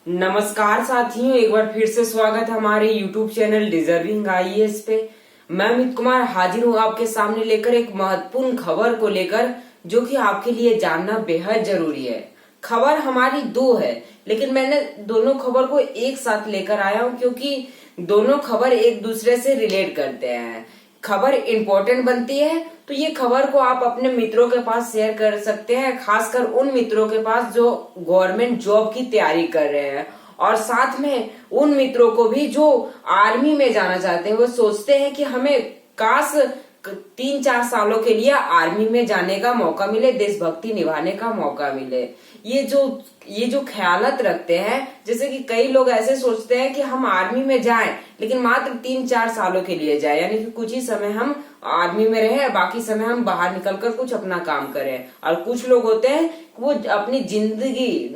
नमस्कार साथियों, एक बार फिर से स्वागत है हमारे YouTube चैनल डिजर्विंग आईएएस पे। मैं अमित कुमार हाजिर हूँ आपके सामने लेकर एक महत्वपूर्ण खबर को लेकर, जो कि आपके लिए जानना बेहद जरूरी है। खबर हमारी दो है, लेकिन मैंने दोनों खबर को एक साथ लेकर आया हूँ क्योंकि दोनों खबर एक दूसरे से रिलेट करते हैं। खबर इम्पोर्टेंट बनती है तो ये खबर को आप अपने मित्रों के पास शेयर कर सकते हैं, खासकर उन मित्रों के पास जो गवर्नमेंट जॉब की तैयारी कर रहे हैं, और साथ में उन मित्रों को भी जो आर्मी में जाना चाहते हैं। वो सोचते हैं कि हमें काश 3-4 सालों के लिए आर्मी में जाने का मौका मिले, देशभक्ति निभाने का मौका मिले। ये जो ख्यालत रखते हैं, जैसे कि कई लोग ऐसे सोचते हैं कि हम आर्मी में जाएं, लेकिन मात्र 3-4 सालों के लिए जाएं, यानी कि कुछ ही समय हम आर्मी में रहे, बाकी समय हम बाहर निकलकर कुछ अपना काम करें। और कुछ लोग होते हैं वो अपनी जिंदगी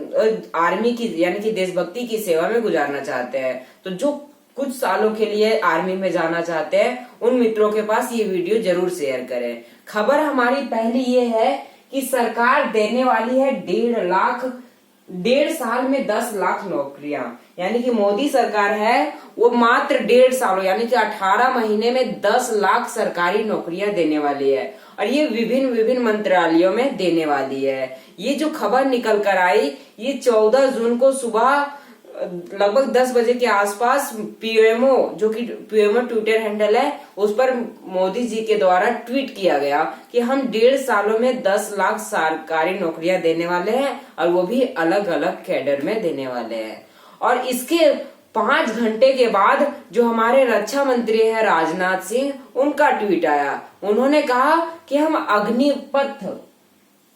आर्मी की यानी कि देशभक्ति की सेवा में गुजारना चाहते हैं। तो जो कुछ सालों के लिए आर्मी में जाना चाहते हैं, उन मित्रों के पास ये वीडियो जरूर शेयर करें। खबर हमारी पहली ये है कि सरकार देने वाली है 1.5 साल में 10 लाख नौकरियां। यानी कि मोदी सरकार है वो मात्र 1.5 सालों यानी कि 18 महीने में 10 लाख सरकारी नौकरियां देने वाली है, और ये विभिन्न मंत्रालयों में देने वाली है। ये जो खबर निकल कर आई, ये 14 जून को सुबह लगभग 10 बजे के आसपास पीएमओ, जो कि पीएमओ ट्विटर हैंडल है, उस पर मोदी जी के द्वारा ट्वीट किया गया कि हम 1.5 सालों में 10 लाख सरकारी नौकरियां देने वाले हैं, और वो भी अलग अलग कैडर में देने वाले हैं। और इसके 5 घंटे के बाद जो हमारे रक्षा मंत्री है राजनाथ सिंह, उनका ट्वीट आया। उन्होंने कहा कि हम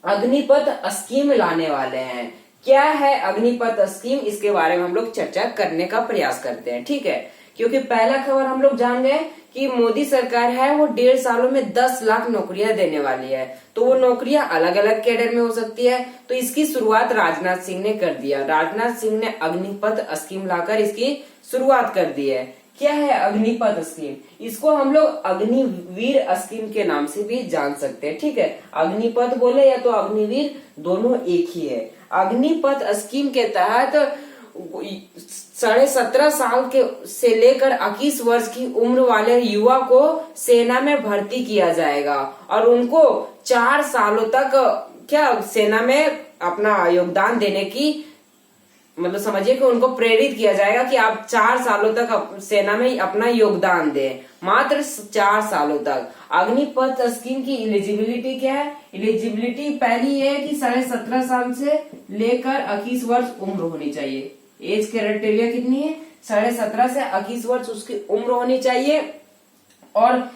अग्निपथ स्कीम लाने वाले हैं। क्या है अग्निपथ स्कीम, इसके बारे में हम लोग चर्चा करने का प्रयास करते हैं, ठीक है। क्योंकि पहला खबर हम लोग जान गए कि मोदी सरकार है वो 1.5 सालों में 10 लाख नौकरियां देने वाली है। तो वो नौकरियां अलग अलग कैडर में हो सकती है। तो इसकी शुरुआत राजनाथ सिंह ने कर दिया। राजनाथ सिंह ने अग्निपथ स्कीम लाकर इसकी शुरुआत कर दी है। क्या है अग्निपथ स्कीम? इसको हम लोग अग्निवीर स्कीम के नाम से भी जान सकते हैं, ठीक है। अग्निपथ बोले या तो अग्निवीर, दोनों एक ही है। अग्निपथ स्कीम के तहत 17.5 साल के से लेकर 21 वर्ष की उम्र वाले युवा को सेना में भर्ती किया जाएगा, और उनको 4 सालों तक सेना में अपना योगदान देने की, मतलब समझिए कि उनको प्रेरित किया जाएगा कि आप 4 सालों तक सेना में अपना योगदान दें, मात्र 4 सालों तक। अग्निपथ स्कीम की एलिजिबिलिटी क्या है? एलिजिबिलिटी पहली है कि 17.5 साल से लेकर 21 वर्ष उम्र होनी चाहिए। एज क्राइटेरिया कितनी है? 17.5 से 21 वर्ष उसकी उम्र होनी चाहिए। और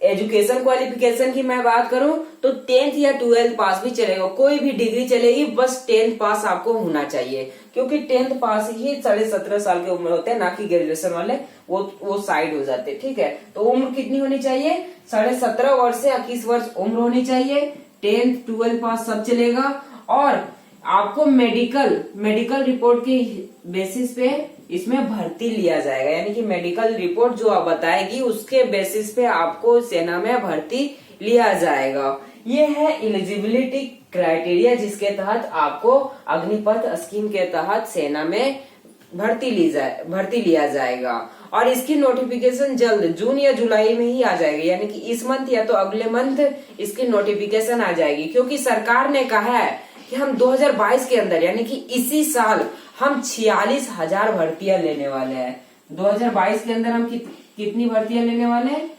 एजुकेशन क्वालिफिकेशन की मैं बात करूं तो 10th या 12th पास भी चलेगा, कोई भी डिग्री चलेगी, बस 10th पास आपको होना चाहिए। क्योंकि 10th पास ही 17.5 साल की उम्र होते हैं, ना कि ग्रेजुएशन वाले वो साइड हो जाते हैं, ठीक है। तो उम्र कितनी होनी चाहिए? 17.5 वर्ष से 21 वर्ष उम्र होनी चाहिए। 10th 12th पास सब चलेगा। और आपको मेडिकल रिपोर्ट के बेसिस पे इसमें भर्ती लिया जाएगा, यानी कि मेडिकल रिपोर्ट जो आप बताएगी उसके बेसिस पे आपको सेना में भर्ती लिया जाएगा। ये है एलिजिबिलिटी क्राइटेरिया, जिसके तहत आपको अग्निपथ स्कीम के तहत सेना में भर्ती लिया जाएगा। और इसकी नोटिफिकेशन जल्द जून या जुलाई में ही आ जाएगी, यानी कि इस मंथ या तो अगले मंथ इसकी नोटिफिकेशन आ जाएगी। क्योंकि सरकार ने कहा है कि हम 2022 के अंदर, यानी कि इसी साल हम 46,000 भर्तियां लेने वाले हैं। 2022 के अंदर हम कितनी भर्तियां लेने वाले हैं?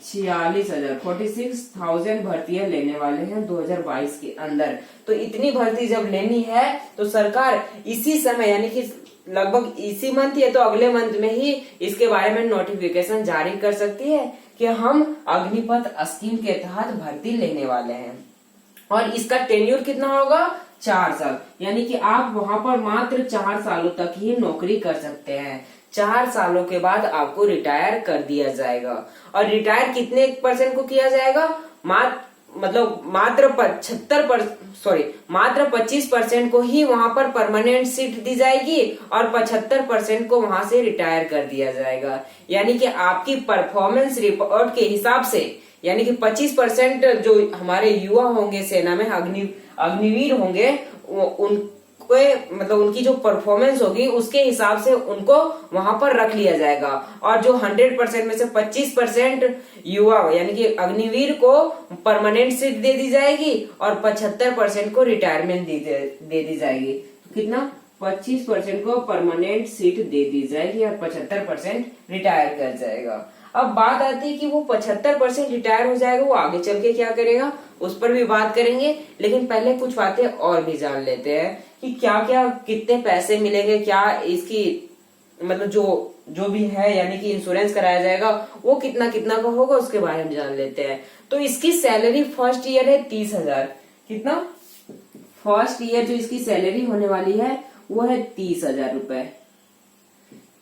46,000 भर्तियां लेने वाले हैं 2022 के अंदर। तो इतनी भर्ती जब लेनी है तो सरकार इसी समय, यानी कि लगभग इसी मंथ या तो अगले मंथ में ही इसके बारे में नोटिफिकेशन जारी कर सकती है कि हम अग्निपथ स्कीम के तहत भर्ती लेने वाले हैं। और इसका टेन्योर कितना होगा? 4 साल, यानी कि आप वहां पर मात्र 4 सालों तक ही नौकरी कर सकते हैं। 4 सालों के बाद आपको रिटायर कर दिया जाएगा। और रिटायर कितने % को किया जाएगा? मात्र 25% को ही वहां पर परमानेंट सीट दी जाएगी, और 75% को वहां से रिटायर कर दिया जाएगा। यानी कि आपकी परफॉर्मेंस रिपोर्ट के हिसाब से, यानी कि 25% जो हमारे युवा होंगे सेना में, अग्निवीर होंगे, मतलब उनकी जो परफॉर्मेंस होगी उसके हिसाब से उनको वहां पर रख लिया जाएगा। और जो 100% में से 25% युवा यानी कि अग्निवीर को परमानेंट सीट दे दी जाएगी और 75% को रिटायरमेंट दे दी जाएगी। कितना? 25% को परमानेंट सीट दे दी जाएगी और 75% रिटायर कर जाएगा। अब बात आती है कि वो 75% रिटायर हो जाएगा, वो आगे चल के क्या करेगा उस पर भी बात करेंगे। लेकिन पहले कुछ बातें और भी जान लेते हैं कि क्या क्या कितने पैसे मिलेंगे, क्या इसकी मतलब जो भी है यानी कि इंश्योरेंस कराया जाएगा वो कितना कितना का होगा उसके बारे में जान लेते हैं। तो इसकी सैलरी फर्स्ट ईयर है 30,000। कितना? फर्स्ट ईयर जो इसकी सैलरी होने वाली है वो है 30,000 रुपए।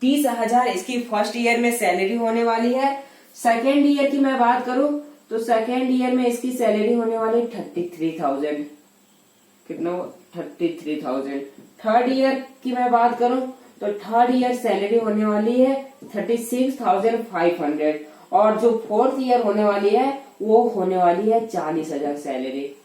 30,000 इसकी फर्स्ट ईयर में सैलरी होने वाली है। सेकेंड ईयर की मैं बात करूं तो सेकेंड ईयर में इसकी सैलरी होने वाली 33,000। कितना? 33,000। थर्ड ईयर की मैं बात करूं तो थर्ड ईयर सैलरी होने वाली है 36,500 और जो फोर्थ ईयर होने वाली है वो होने वाली है 40,000 सैलरी।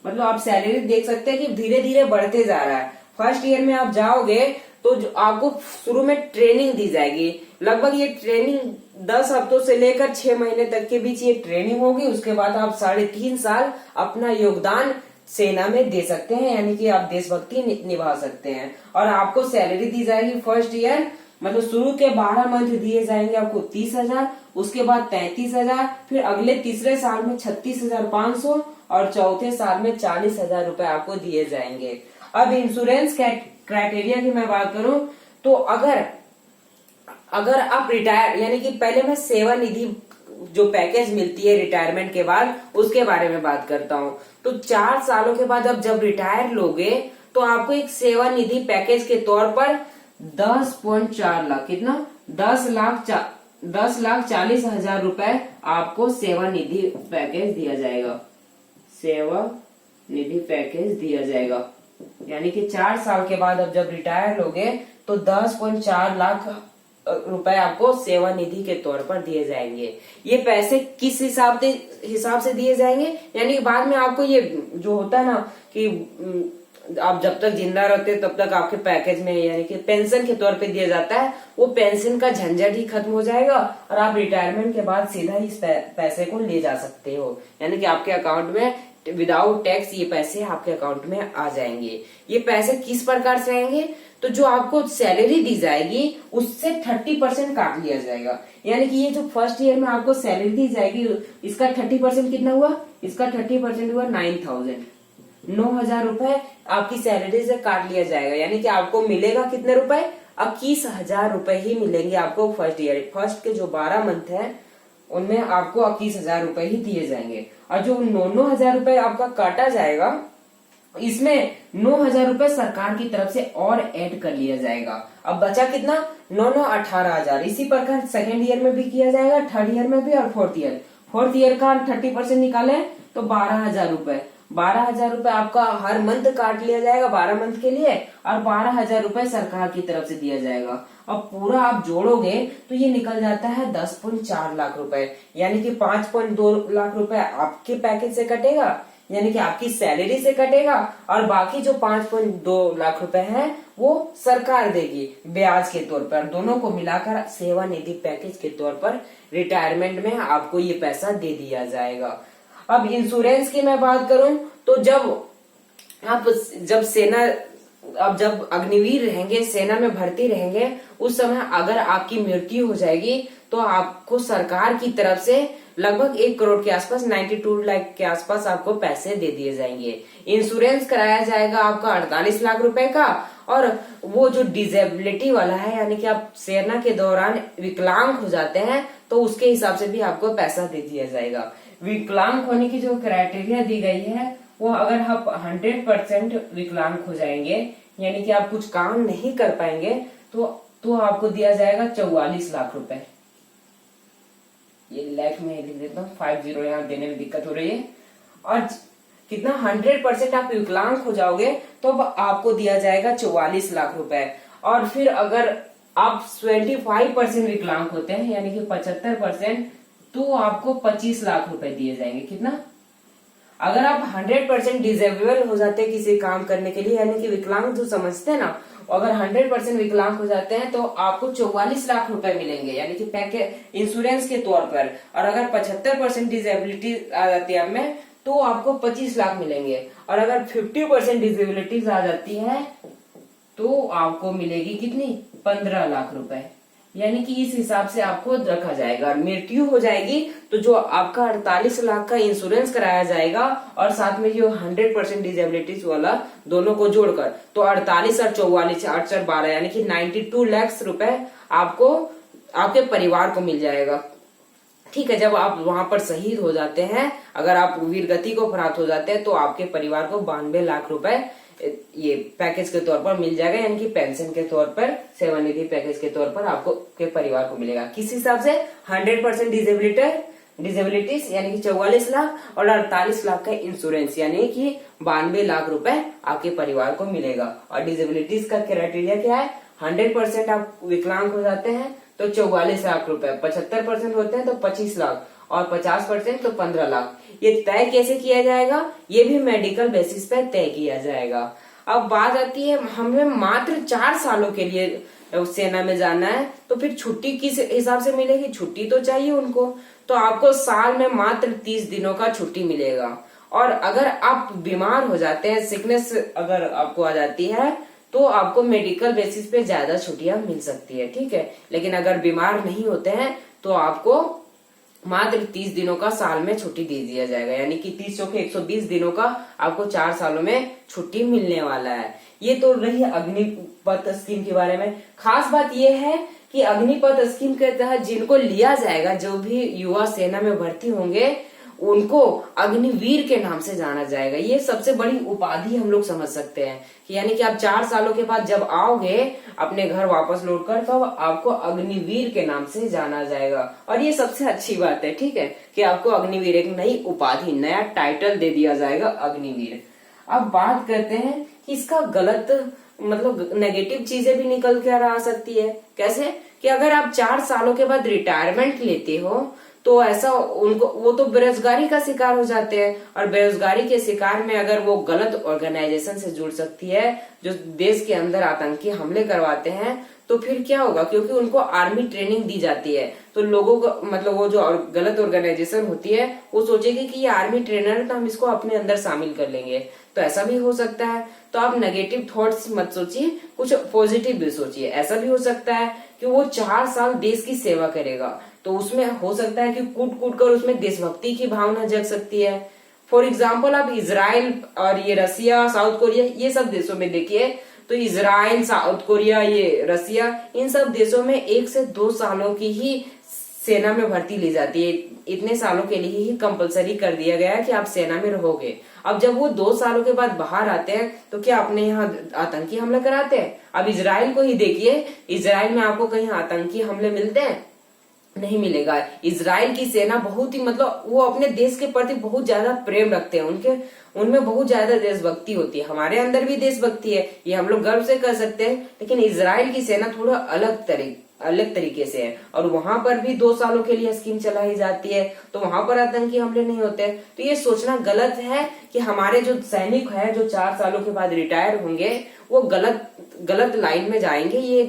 मतलब आप सैलरी देख सकते हैं कि धीरे धीरे बढ़ते जा रहा है। फर्स्ट ईयर में आप जाओगे तो जो आपको शुरू में ट्रेनिंग दी जाएगी। लगभग ये ट्रेनिंग 10 हफ्तों से लेकर 6 महीने तक के बीच ये ट्रेनिंग होगी। उसके बाद आप 3.5 साल अपना योगदान सेना में दे सकते हैं यानी कि आप देशभक्ति निभा सकते हैं। और आपको सैलरी दी जाएगी फर्स्ट ईयर मतलब शुरू के 12 मंथ दिए जाएंगे आपको 30,000, उसके बाद 33,000, फिर अगले तीसरे साल में 36,500 और चौथे साल में 40,000 रुपए आपको दिए जाएंगे। अब इंश्योरेंस क्राइटेरिया की मैं बात करूं तो अगर आप रिटायर यानी कि पहले मैं सेवा निधि जो पैकेज मिलती है रिटायरमेंट के बाद उसके बारे में बात करता हूं। तो 4 सालों के बाद अब जब रिटायर लोगे तो आपको एक सेवा निधि पैकेज के तौर पर 10.4 लाख कितना 10,40,000 रुपए आपको सेवा निधि पैकेज दिया जाएगा। सेवा निधि पैकेज दिया जाएगा यानी कि 4 साल के बाद अब जब रिटायर लोगे तो 10.4 लाख रुपए आपको सेवा निधि के तौर पर दिए जाएंगे। ये पैसे किस हिसाब से दिए जाएंगे यानी कि बाद में आपको ये जो होता है ना कि आप जब तक जिंदा रहते तब तक आपके पैकेज में यानी कि पेंशन के तौर पे दिया जाता है, वो पेंशन का झंझट ही खत्म हो जाएगा और आप रिटायरमेंट के बाद सीधा इस पैसे को ले जा सकते हो यानी कि आपके अकाउंट में विदाउट टैक्स ये पैसे आपके अकाउंट में आ जाएंगे। ये पैसे किस प्रकार से आएंगे तो जो आपको सैलरी दी जाएगी उससे 30% काट लिया जाएगा यानी कि ये जो फर्स्ट ईयर में आपको सैलरी दी जाएगी इसका 30% कितना हुआ? इसका 30% हुआ 9,000 रुपए आपकी सैलरी से काट लिया जाएगा यानी कि आपको मिलेगा कितने रुपए? 21,000 रुपए ही मिलेंगे आपको फर्स्ट ईयर। फर्स्ट के जो 12 मंथ है उनमें आपको 21,000 रुपए ही दिए जाएंगे और जो 9,000 रुपए आपका काटा जाएगा इसमें 9,000 रुपए सरकार की तरफ से और ऐड कर लिया जाएगा। अब बचा कितना? 18,000। इसी प्रकार सेकेंड ईयर में भी किया जाएगा, थर्ड ईयर में भी और फोर्थ ईयर का 30% निकाले तो 12,000 रुपए। 12,000 रुपए आपका हर मंथ काट लिया जाएगा 12 मंथ के लिए और 12,000 रुपए सरकार की तरफ से दिया जाएगा। अब पूरा आप जोड़ोगे तो ये निकल जाता है 10.4 लाख रुपए यानी कि 5.2 लाख रुपए आपके पैकेज से कटेगा यानी कि आपकी सैलरी से कटेगा और बाकी जो 5.2 लाख रुपए है वो सरकार देगी ब्याज के तौर पर। दोनों को मिलाकर सेवा निधि पैकेज के तौर पर रिटायरमेंट में आपको ये पैसा दे दिया जाएगा। अब इंश्योरेंस की मैं बात करूं तो जब अग्निवीर रहेंगे, सेना में भर्ती रहेंगे, उस समय अगर आपकी मृत्यु हो जाएगी तो आपको सरकार की तरफ से लगभग 1 करोड़ के आसपास 92 लाख के आसपास आपको पैसे दे दिए जाएंगे। इंश्योरेंस कराया जाएगा आपका 48 लाख रुपए का और वो जो डिजेबिलिटी वाला है यानी कि आप सेना के दौरान विकलांग हो जाते हैं तो उसके हिसाब से भी आपको पैसा दे दिया जाएगा। विकलांग होने की जो क्राइटेरिया दी गई है वो अगर आप 100% विकलांग हो जाएंगे यानी कि आप कुछ काम नहीं कर पाएंगे तो आपको दिया जाएगा 44 लाख रुपए। ये लाख में लिख देता हूँ, 50 यहाँ देने में दिक्कत हो रही है। और कितना 100% आप विकलांग हो जाओगे तो आपको दिया जाएगा 44 लाख रुपए। और फिर अगर आप 25% विकलांग होते हैं यानी कि 75% तो आपको 25 लाख रुपए दिए जाएंगे। कितना? अगर आप 100% डिजेबल हो जाते हैं किसी काम करने के लिए, यानी कि विकलांग जो समझते हैं ना, अगर 100% विकलांग हो जाते हैं तो आपको 44 लाख रुपए मिलेंगे, यानी कि पैकेज इंश्योरेंस के तौर पर। और अगर 75% डिजेबिलिटी आ जाती है आप में तो आपको 25 लाख मिलेंगे। और अगर 50% डिजेबिलिटीज आ जाती है तो आपको मिलेगी कितनी, 15 लाख रुपए। यानी कि इस हिसाब से आपको रखा जाएगा। मृत्यु हो जाएगी तो जो आपका 48 लाख का इंश्योरेंस कराया जाएगा और साथ में जो 100% डिजेबिलिटीज वाला दोनों को जोड़कर, तो 48 और 44, 8 और 12 यानी कि 92 लाख रुपए आपको आपके परिवार को मिल जाएगा। ठीक है, जब आप वहां पर शहीद हो जाते हैं, अगर आप वीर गति को प्राप्त हो जाते हैं तो आपके परिवार को 92 लाख रुपए ये पैकेज के तौर पर मिल जाएगा, यानी कि पेंशन के तौर पर, सेवानिधि पैकेज के तौर पर आपको के परिवार को मिलेगा। किस हिसाब से, 100% डिजेबिलिटीज यानी कि 44 लाख और 48 लाख का इंश्योरेंस यानी कि 92 लाख रुपए आपके परिवार को मिलेगा। और डिजेबिलिटीज का क्राइटेरिया क्या है, 100% आप विकलांग हो जाते हैं तो 44 लाख रुपए, 75% होते हैं तो 25 लाख और 50% तो 15 लाख। ये तय कैसे किया जाएगा, ये भी मेडिकल बेसिस पर तय किया जाएगा। अब बात आती है, हमें मात्र 4 सालों के लिए सेना में जाना है तो फिर छुट्टी किस हिसाब से मिलेगी, छुट्टी तो चाहिए उनको, तो आपको साल में मात्र 30 दिनों का छुट्टी मिलेगा। और अगर आप बीमार हो जाते हैं, सिकनेस अगर आपको आ जाती है तो आपको मेडिकल बेसिस पे ज्यादा छुट्टियां मिल सकती है। ठीक है, लेकिन अगर बीमार नहीं होते हैं तो आपको मात्र 30 दिनों का साल में छुट्टी दे दिया जाएगा, यानी कि 30 के 120 दिनों का आपको 4 सालों में छुट्टी मिलने वाला है। ये तो रही अग्निपथ स्कीम के बारे में। खास बात यह है कि अग्निपथ स्कीम के तहत जिनको लिया जाएगा, जो भी युवा सेना में भर्ती होंगे उनको अग्निवीर के नाम से जाना जाएगा। ये सबसे बड़ी उपाधि हम लोग समझ सकते हैं कि यानी कि आप 4 सालों के बाद जब आओगे अपने घर वापस लौटकर, तो आपको अग्निवीर के नाम से जाना जाएगा। और ये सबसे अच्छी बात है, ठीक है, कि आपको अग्निवीर एक नई उपाधि, नया टाइटल दे दिया जाएगा, अग्निवीर। अब बात करते हैं कि इसका गलत मतलब नेगेटिव चीजें भी निकल कर आ सकती है। कैसे कि अगर आप 4 सालों के बाद रिटायरमेंट लेते हो तो ऐसा उनको, वो तो बेरोजगारी का शिकार हो जाते हैं। और बेरोजगारी के शिकार में अगर वो गलत ऑर्गेनाइजेशन से जुड़ सकती है जो देश के अंदर आतंकी हमले करवाते हैं, तो फिर क्या होगा, क्योंकि उनको आर्मी ट्रेनिंग दी जाती है तो लोगों को मतलब वो जो गलत ऑर्गेनाइजेशन होती है वो सोचेगी कि ये आर्मी ट्रेनर है तो हम इसको अपने अंदर शामिल कर लेंगे, तो ऐसा भी हो सकता है। तो आप नेगेटिव थॉट्स मत सोचिए, कुछ पॉजिटिव भी सोचिए। ऐसा भी हो सकता है कि वो 4 साल देश की सेवा करेगा तो उसमें हो सकता है कि कूट कूट कर उसमें देशभक्ति की भावना जग सकती है। फॉर एग्जाम्पल आप इजराइल और ये रसिया, साउथ कोरिया, ये सब देशों में देखिए तो इजराइल, साउथ कोरिया, ये रसिया, इन सब देशों में 1 से 2 सालों की ही सेना में भर्ती ली जाती है। इतने सालों के लिए ही कंपलसरी कर दिया गया है कि आप सेना में रहोगे। अब जब वो 2 सालों के बाद बाहर आते हैं तो क्या अपने यहाँ आतंकी हमला कराते हैं? अब इजराइल को ही देखिए, इजराइल में आपको कहीं आतंकी हमले मिलते हैं? नहीं मिलेगा। इजराइल की सेना बहुत ही मतलब वो अपने देश के प्रति बहुत ज्यादा प्रेम रखते हैं, उनमें बहुत ज्यादा देशभक्ति होती है। हमारे अंदर भी देशभक्ति है, ये हम लोग गर्व से कर सकते हैं, लेकिन इजराइल की सेना थोड़ा अलग तरीके से है। और वहां पर भी 2 सालों के लिए स्कीम चलाई जाती है तो वहां पर आतंकी हमले नहीं होते। तो ये सोचना गलत है कि हमारे जो सैनिक है जो 4 सालों के बाद रिटायर होंगे वो गलत लाइन में जाएंगे, ये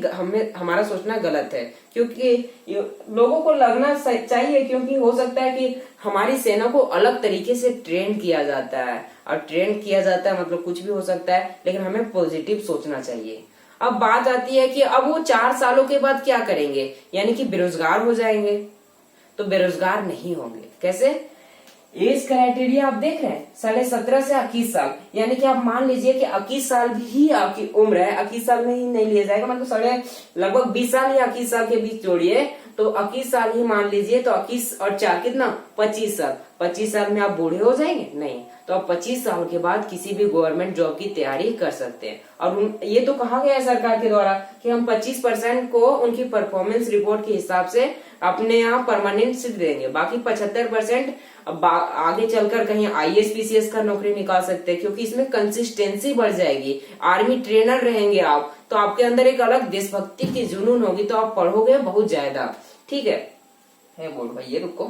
हमारा सोचना गलत है। क्योंकि लोगों को लगना चाहिए, क्योंकि हो सकता है कि हमारी सेना को अलग तरीके से ट्रेन किया जाता है, और ट्रेन किया जाता है मतलब कुछ भी हो सकता है, लेकिन हमें पॉजिटिव सोचना चाहिए। अब बात आती है कि अब वो 4 सालों के बाद क्या करेंगे, यानी कि बेरोजगार हो जाएंगे। तो बेरोजगार नहीं होंगे कैसे? एज क्राइटेरिया आप देख रहे हैं, 17.5 से 21 साल, यानी कि आप मान लीजिए कि 21 साल ही आपकी उम्र है, 21 साल में ही नहीं लिया जाएगा, मतलब लगभग 20 साल या 21 साल के बीच जोड़िए तो 21 साल ही मान लीजिए। तो 21 और 4 कितना, 25 साल। 25 साल में आप बूढ़े हो जाएंगे? नहीं। तो आप 25 साल के बाद किसी भी गवर्नमेंट जॉब की तैयारी कर सकते हैं। और ये तो कहा गया है सरकार के द्वारा कि हम 25% को उनकी परफॉर्मेंस रिपोर्ट के हिसाब से अपने यहाँ परमानेंट सीट देंगे, बाकी 75% आगे चलकर कहीं IAS PCS का नौकरी निकाल सकते हैं, क्योंकि इसमें कंसिस्टेंसी बढ़ जाएगी। आर्मी ट्रेनर रहेंगे आप तो आपके अंदर एक अलग देशभक्ति की जुनून होगी, तो आप पढ़ोगे बहुत ज्यादा। ठीक है बोल भाई, ये रुको।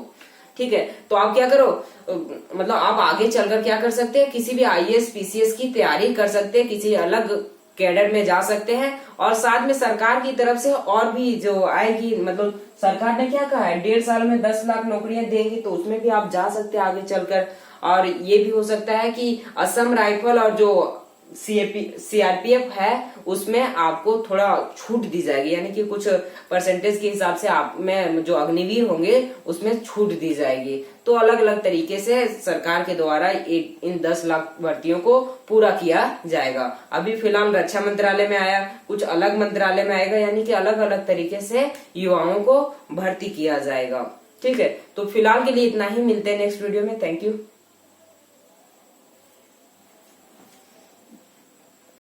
ठीक है, तो आप क्या करो, मतलब आप आगे चलकर क्या कर सकते हैं, किसी भी आईएएस पीसीएस की तैयारी कर सकते हैं, किसी अलग कैडर में जा सकते हैं। और साथ में सरकार की तरफ से और भी जो आएगी, मतलब सरकार ने क्या कहा है, 1.5 साल में 10 लाख नौकरियां देंगी, तो उसमें भी आप जा सकते हैं आगे चलकर। और ये भी हो सकता है कि असम राइफल और जो सीआरपीएफ है उसमें आपको थोड़ा छूट दी जाएगी, यानी कि कुछ परसेंटेज के हिसाब से आप में जो अग्निवीर होंगे उसमें छूट दी जाएगी। तो अलग अलग तरीके से सरकार के द्वारा इन 10 लाख भर्तियों को पूरा किया जाएगा। अभी फिलहाल रक्षा मंत्रालय में आया, कुछ अलग मंत्रालय में आएगा, यानी कि अलग अलग तरीके से युवाओं को भर्ती किया जाएगा। ठीक है, तो फिलहाल के लिए इतना ही, मिलते हैं नेक्स्ट वीडियो में। Thank you.